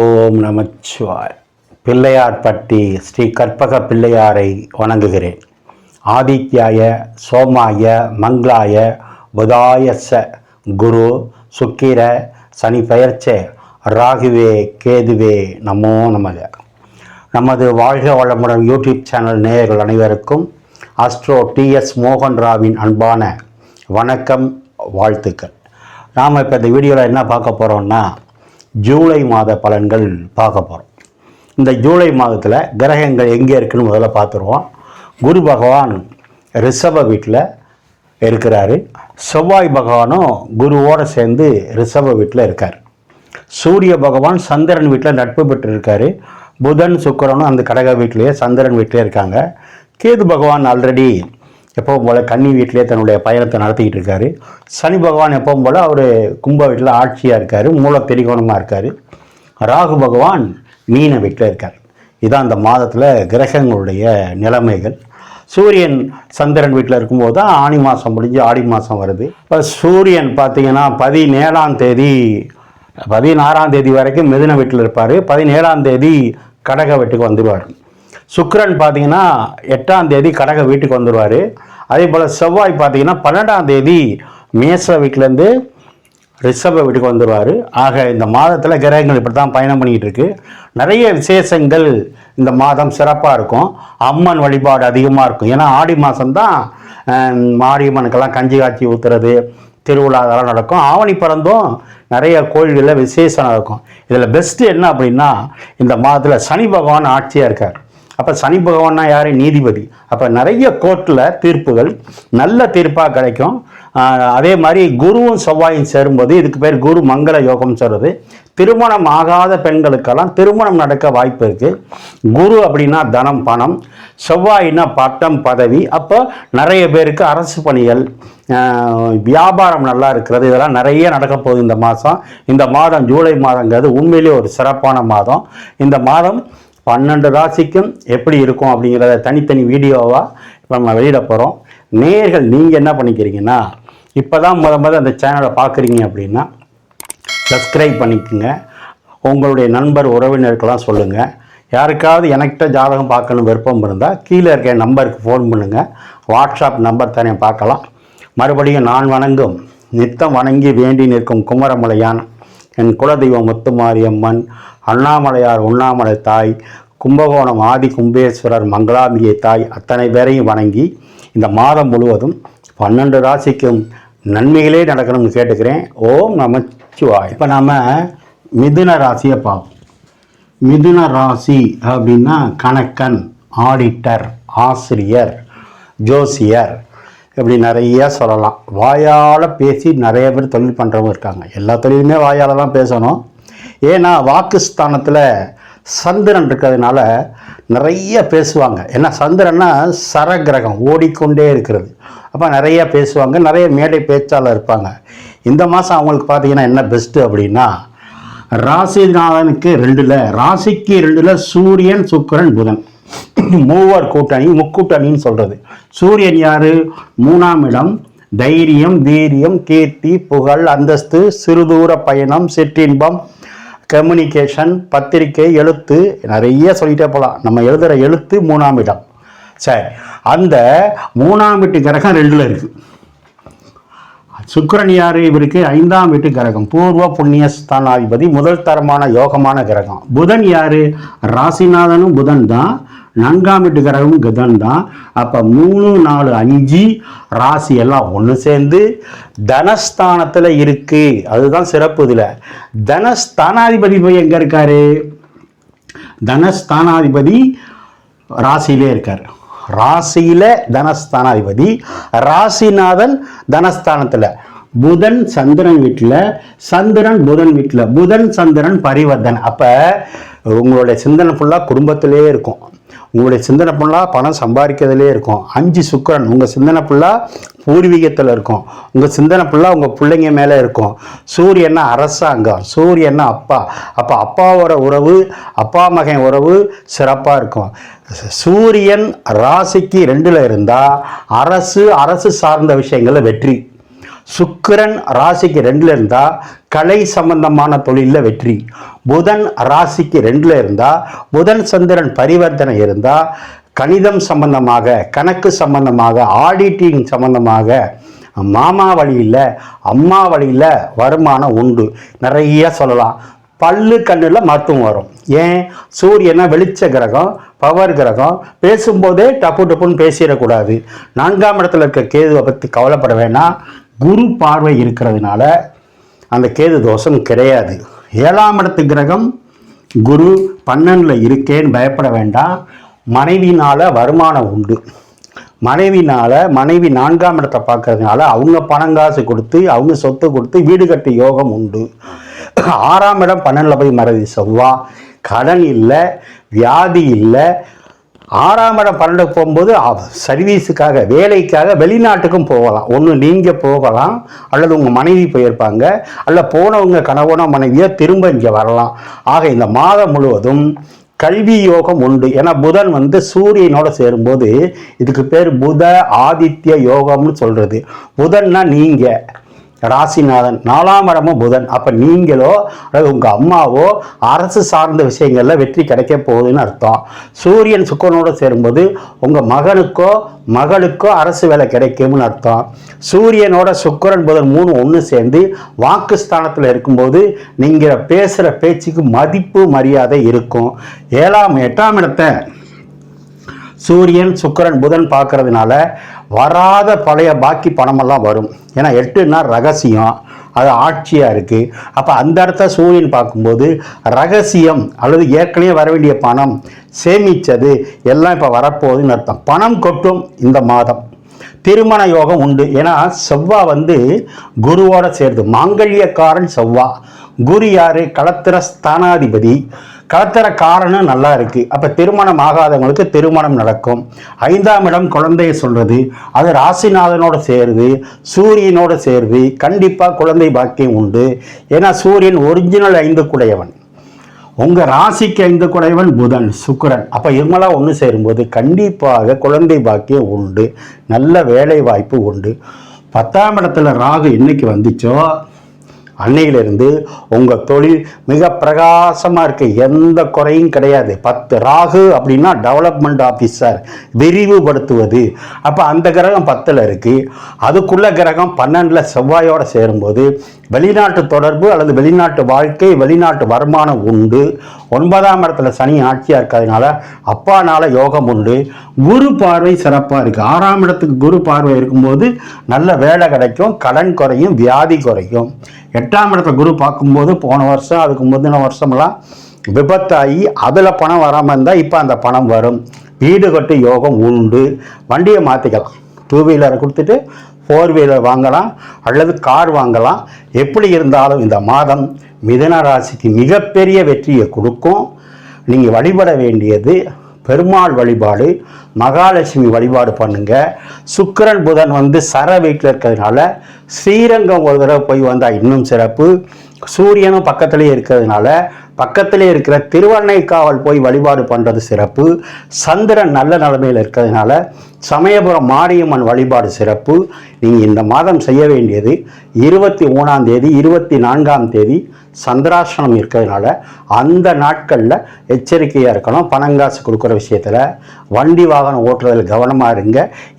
ஓம் நமச்சிவாய். பிள்ளையார்பட்டி ஸ்ரீ கற்பக பிள்ளையாரை வணங்குகிறேன். ஆதித்யாய சோமாய மங்களாய புதாயச குரு சுக்கிர சனி பெயர்ச்சே ராகுவே கேதுவே நமோ நமக. நமது வாழ்க வளமுடன் யூடியூப் சேனல் நேயர்கள் அனைவருக்கும் அஸ்ட்ரோ டிஎஸ் மோகன் ராவின் அன்பான வணக்கம், வாழ்த்துக்கள். நாம் இப்போ இந்த வீடியோவில் என்ன பார்க்க போகிறோம்னா, ஜூலை மாத பலன்கள் பார்க்க போகிறோம். இந்த ஜூலை மாதத்தில் கிரகங்கள் எங்கே இருக்குன்னு முதல்ல பார்த்துருவோம். குரு பகவான் ரிஷப வீட்டில் இருக்கிறாரு. செவ்வாய் பகவானும் குருவோடு சேர்ந்து ரிஷப வீட்டில் இருக்கார். சூரிய பகவான் சந்திரன் வீட்டில் நட்பு பெற்று இருக்கார். புதன் சுக்கிரனும் அந்த கடக வீட்டிலேயே சந்திரன் வீட்டிலே இருக்காங்க. கேது பகவான் ஆல்ரெடி எப்பவும் போல் கன்னி வீட்டிலே தன்னுடைய பயணத்தை நடத்திக்கிட்டு இருக்காரு. சனி பகவான் எப்பவும் போல் அவர் கும்ப வீட்டில் ஆட்சியாக இருக்கார், மூல திரிகோணமாக இருக்கார். ராகு பகவான் மீன வீட்டில் இருக்கார். இதான் அந்த மாதத்தில் கிரகங்களுடைய நிலைமைகள். சூரியன் சந்திரன் வீட்டில் இருக்கும்போது தான் ஆனி மாதம் முடிஞ்சு ஆடி மாதம் வருது. இப்போ சூரியன் பார்த்திங்கன்னா 16ஆம் தேதி வரைக்கும் மிதுன வீட்டில் இருப்பார். 17ஆம் தேதி கடக வீட்டுக்கு வந்துடுவார். சுக்கிரன் பார்த்தீங்கன்னா 8ஆம் தேதி கடக வீட்டுக்கு வந்துடுவார். அதே போல் செவ்வாய் பார்த்தீங்கன்னா 12ஆம் தேதி மேச வீட்டிலேருந்து ரிஷப வீட்டுக்கு வந்துடுவார். ஆக இந்த மாதத்தில் கிரகங்கள் இப்படி தான் பயணம் பண்ணிக்கிட்டு இருக்கு. நிறைய விசேஷங்கள் இந்த மாதம் சிறப்பாக இருக்கும். அம்மன் வழிபாடு அதிகமாக இருக்கும். ஏன்னா ஆடி மாதம்தான் மாரியம்மனுக்கெல்லாம் கஞ்சி காய்ச்சி ஊற்றுறது, திருவிழா அதெல்லாம் நடக்கும். ஆவணி பிறந்தும் நிறைய கோயில்களில் விசேஷம் நடக்கும். இதில் பெஸ்ட்டு என்ன அப்படின்னா, இந்த மாதத்தில் சனி பகவான் ஆட்சியாக இருக்கார். அப்போ சனி பகவான்னா யார்? நீதிபதி. அப்போ நிறைய கோர்ட்டில் தீர்ப்புகள் நல்ல தீர்ப்பாக கிடைக்கும். அதே மாதிரி குருவும் செவ்வாயும் சேரும்போது இதுக்கு பேர் குரு மங்கள யோகம் சொல்கிறது. திருமணம் ஆகாத பெண்களுக்கெல்லாம் திருமணம் நடக்க வாய்ப்பு இருக்குது. குரு அப்படின்னா தனம், பணம். செவ்வாயின்னா பட்டம், பதவி. அப்போ நிறைய பேருக்கு அரசு பணிகள், வியாபாரம் நல்லா இருக்கிறது, இதெல்லாம் நிறைய நடக்க போகுது இந்த மாதம். இந்த மாதம் ஜூலை மாதங்கிறது உண்மையிலே ஒரு சிறப்பான மாதம். இந்த மாதம் 12 ராசிக்கும் எப்படி இருக்கும் அப்படிங்கிறத தனித்தனி வீடியோவாக இப்போ நம்ம வெளியிட போகிறோம். நேயர்கள் நீங்கள் என்ன பண்ணிக்கிறீங்கன்னா, இப்போ தான் முத அந்த சேனலை பார்க்குறீங்க அப்படின்னா சப்ஸ்கிரைப் பண்ணிக்கோங்க. உங்களுடைய நண்பர் உறவினருக்கெல்லாம் சொல்லுங்கள். யாருக்காவது எனக்கிட்ட ஜாதகம் பார்க்கணும் விருப்பம் இருந்தால் கீழே இருக்க நம்பருக்கு ஃபோன் பண்ணுங்கள். வாட்ஸ்அப் நம்பர் தானே பார்க்கலாம். மறுபடியும் நான் வணங்கும், நித்தம் வணங்கி வேண்டி நிற்கும் குமரமலையான் என் குலதெய்வம் முத்துமாரியம்மன், அண்ணாமலையார் உண்ணாமலை தாய், கும்பகோணம் ஆதி கும்பேஸ்வரர் மங்களாம்பிகை தாய், அத்தனை பேரையும் வணங்கி இந்த மாதம் முழுவதும் 12 ராசிக்கும் நன்மைகளே நடக்கணும்னு கேட்டுக்கிறேன். ஓம் நமச்சிவாய். இப்போ நாம் மிதுன ராசியை பார்ப்போம். மிதுன ராசி அப்படின்னா கணக்கன், ஆடிட்டர், ஆசிரியர், ஜோசியர், இப்படி நிறைய சொல்லலாம். வாயால் பேசி நிறைய பேர் தொழில் பண்ணுறவங்க இருக்காங்க. எல்லா தொழிலுமே வாயால் தான் பேசணும். ஏன்னா வாக்குஸ்தானத்தில் சந்திரன் இருக்கிறதுனால நிறைய பேசுவாங்க. ஏன்னா சந்திரன்னா சரகிரகம், ஓடிக்கொண்டே இருக்கிறது. அப்போ நிறைய பேசுவாங்க, நிறைய மேடை பேச்சாளர் இருப்பாங்க. இந்த மாதம் அவங்களுக்கு பார்த்தீங்கன்னா என்ன பெஸ்ட்டு அப்படின்னா, ராசிநாதனுக்கு 2ல், ராசிக்கு 2ல் சூரியன் சுக்கிரன் புதன், மூவர் கூட்டணி, முக்கூட்டணின்னு சொல்கிறது. சூரியன் யார்? 3ஆம் இடம். தைரியம், வீரியம், கீர்த்தி, புகழ், அந்தஸ்து, சிறுதூர பயணம், சிற்றின்பம், கம்யூனிகேஷன், பத்திரிக்கை, எழுத்து, நிறைய சொல்லிட்டே போகலாம். நம்ம எழுதுகிற எழுத்து 3ஆம் இடம். சரி, அந்த 3ஆம் வீட்டு கிரகம் 2ல் இருக்குது. சுக்கிரன் யார்? இவருக்கு 5ஆம் வீட்டு கிரகம், பூர்வ புண்ணிய ஸ்தானாதிபதி, முதல் தரமான யோகமான கிரகம். புதன் யார்? ராசிநாதனும் புதன் தான், 4ஆம் வீட்டு கிரகமும் புதன் தான். அப்போ 3, 4, 5 ராசி எல்லாம் ஒன்று சேர்ந்து தனஸ்தானத்தில் இருக்கு. அதுதான் சிறப்பு. இதில் தனஸ்தானாதிபதி போய் எங்கே இருக்காரு? தனஸ்தானாதிபதி ராசியிலே இருக்கார். ராசியில தனஸ்தானாதிபதி, ராசிநாதன் தனஸ்தானத்தில். புதன் சந்திரன் வீட்டில், சந்திரன் புதன் வீட்டில், புதன் சந்திரன் பரிவர்த்தனை. அப்போ உங்களுடைய சிந்தனை ஃபுல்லாக குடும்பத்திலே இருக்கும். உங்களுடைய சிந்தனை ஃபுல்லாக பணம் சம்பாதிக்கிறதுலே இருக்கும். 5 சுக்கிரன் உங்கள் சிந்தனை ஃபுல்லாக பூர்வீகத்தில் இருக்கும். உங்கள் சிந்தனை ஃபுல்லாக உங்கள் பிள்ளைங்க மேலே இருக்கும். சூரியன்னா அரசாங்கம், சூரியன்னா அப்பா. அப்போ அப்பாவோட உறவு, அப்பா மகன் உறவு சிறப்பாக இருக்கும். சூரியன் ராசிக்கு 2ல் இருந்தால் அரசு சார்ந்த விஷயங்களில் வெற்றி. சுக்கிரன் ராசிக்கு 2ல் இருந்தால் கலை சம்பந்தமான தொழிலில் வெற்றி. புதன் ராசிக்கு 2ல் இருந்தால் புதன் சந்திரன் பரிவர்த்தனை இருந்தால் கணிதம் சம்பந்தமாக, கணக்கு சம்பந்தமாக, ஆடிட்டிங் சம்பந்தமாக, மாமா வழியில் அம்மா வழியில் வருமானம் உண்டு. நிறைய சொல்லலாம். பல்லு கண்ணில் மருத்துவம் வரும். ஏன்? சூரியனை வெளிச்ச கிரகம், பவர் கிரகம். பேசும்போதே டப்பு டப்புன்னு பேசிடக்கூடாது. 4ஆம் இடத்துல இருக்க கேதுவை பற்றி கவலைப்பட வேணாம். குரு பார்வை இருக்கிறதுனால அந்த கேது தோஷம் கிடையாது. 7ஆம் இடத்து கிரகம் குரு 12ல் இருக்கேன்னு பயப்பட வேண்டாம். மனைவினால் வருமானம் உண்டு. மனைவி 4ஆம் இடத்தை பார்க்கறதுனால அவங்க பணங்காசு கொடுத்து, அவங்க சொத்து கொடுத்து வீடு கட்டி யோகம் உண்டு. 6ஆம் இடம் 12ல் போய் மறதி செவ்வாய். கடன் இல்லை, வியாதி இல்லை. 6ஆம் இடம் 12க்கு போகும்போது சர்வீஸுக்காக, வேலைக்காக வெளிநாட்டுக்கும் போகலாம். ஒன்று நீங்கள் போகலாம், அல்லது உங்கள் மனைவி போயிருப்பாங்க, அல்ல போனவங்க கணவனோ மனைவியோ திரும்ப இங்கே வரலாம். ஆக இந்த மாதம் முழுவதும் கல்வி யோகம் உண்டு. ஏன்னா புதன் சூரியனோட சேரும்போது இதுக்கு பேர் புத ஆதித்ய யோகம்னு சொல்கிறது. புதன்னா நீங்கள் ராசிநாதன், 4ஆம் இடமும் புதன். அப்போ நீங்களோ அல்லது உங்கள் அம்மாவோ அரசு சார்ந்த விஷயங்களில் வெற்றி கிடைக்க போகுதுன்னு அர்த்தம். சூரியன் சுக்கிரனோடு சேரும்போது உங்கள் மகனுக்கோ மகளுக்கோ அரசு வேலை கிடைக்கும்னு அர்த்தம். சூரியனோட சுக்கிரன் புதன் 3 ஒன்று சேர்ந்து வாக்குஸ்தானத்தில் இருக்கும்போது நீங்கள் பேசுகிற பேச்சுக்கு மதிப்பு மரியாதை இருக்கும். 8ஆம் இடத்தை சூரியன் சுக்கிரன் புதன் பார்க்கறதுனால வராத பழைய பாக்கி பணமெல்லாம் வரும். ஏன்னா 8ன்னா ரகசியம், அது ஆட்சியாக இருக்குது. அப்போ அந்த இடத்த சூரியன் பார்க்கும்போது ரகசியம் அல்லது ஏற்கனவே வர வேண்டிய பணம், சேமித்தது எல்லாம் இப்போ வரப்போகுதுன்னு அர்த்தம். பணம் கொட்டும் இந்த மாதம். திருமண யோகம் உண்டு. ஏன்னா செவ்வாய் குருவோட சேருது. மாங்கல்யக்காரன் செவ்வாய். குரு யாரு? களத்திர ஸ்தானாதிபதி. களத்திர காரணம் நல்லா இருக்குது. அப்போ திருமணம் ஆகாதவங்களுக்கு திருமணம் நடக்கும். 5ஆம் இடம் குழந்தைய சொல்கிறது. அது ராசிநாதனோட சேருது, சூரியனோட சேருது. கண்டிப்பாக குழந்தை பாக்கியம் உண்டு. ஏன்னா சூரியன் ஒரிஜினல் 5 குடையவன். உங்கள் ராசிக்கு 5 குடையவன் புதன் சுக்கிரன். அப்போ இவங்களாம் ஒன்று சேரும்போது கண்டிப்பாக குழந்தை பாக்கியம் உண்டு. நல்ல வேலை வாய்ப்பு உண்டு. 10ஆம் இடத்துல ராகு என்னைக்கு வந்துச்சோ அன்னையிலிருந்து உங்கள் தொழில் மிக பிரகாசமாக இருக்குது. எந்த குறையும் கிடையாது. 10 ராகு அப்படின்னா டெவலப்மெண்ட் ஆஃபீஸர், விரிவுபடுத்துவது. அப்போ அந்த கிரகம் 10ல் இருக்குது. அதுக்குள்ள கிரகம் 12ல் செவ்வாயோடு சேரும்போது வெளிநாட்டு தொடர்பு அல்லது வெளிநாட்டு வாழ்க்கை, வெளிநாட்டு வருமானம் உண்டு. 9ஆம் இடத்துல சனி ஆட்சியாக இருக்கிறதுனால அப்பானால யோகம் உண்டு. குரு பார்வை சிறப்பாக இருக்குது. 6ஆம் இடத்துக்கு குரு பார்வை இருக்கும்போது நல்ல வேலை கிடைக்கும், கடன் குறையும், வியாதி குறையும். 8ஆம் இடத்தை குரு பார்க்கும்போது போன வருஷம் அதுக்கு முந்தின வருஷமெல்லாம் விபத்தாகி அதில் பணம் வராமல் இருந்தால் இப்போ அந்த பணம் வரும். வீடு கட்டு யோகம் உண்டு. வண்டியை மாற்றிக்கலாம். 2 வீலரை கொடுத்துட்டு 4 வீலர் வாங்கலாம் அல்லது கார் வாங்கலாம். எப்படி இருந்தாலும் இந்த மாதம் மிதுன ராசிக்கு மிகப்பெரிய வெற்றியை கொடுக்கும். நீங்கள் வழிபட வேண்டியது பெருமாள் வழிபாடு, மகாலட்சுமி வழிபாடு பண்ணுங்க. சுக்கிரன் புதன் சர வீட்டில் இருக்கிறதுனால ஸ்ரீரங்கம் ஒரு தடவை போய் வந்தால் இன்னும் சிறப்பு. சூரியனும் பக்கத்திலே இருக்கிறதுனால பக்கத்திலே இருக்கிற திருவண்ணைக்காவல் போய் வழிபாடு பண்ணுறது சிறப்பு. சந்திரன் நல்ல நிலைமையில் இருக்கிறதுனால சமயபுரம் மாரியம்மன் வழிபாடு சிறப்பு. நீங்கள் இந்த மாதம் செய்ய வேண்டியது 23ஆம் தேதி 24ஆம் தேதி சந்திராசனம் இருக்கிறதுனால அந்த நாட்களில் எச்சரிக்கையாக இருக்கணும். பணங்காசு கொடுக்குற விஷயத்தில், வண்டி வாகனம் ஓட்டுறதில் கவனமாக இருங்க.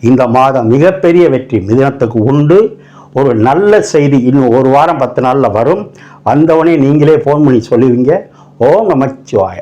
இந்த மாதம் மிகப்பெரிய வெற்றி மிதுனத்துக்கு உண்டு. ஒரு நல்ல செய்தி இன்னும் 1 வாரம் 10 நாளில் வரும். வந்தவொடனே நீங்களே ஃபோன் பண்ணி சொல்லுவீங்க. ஓம் நமச்சிவாய.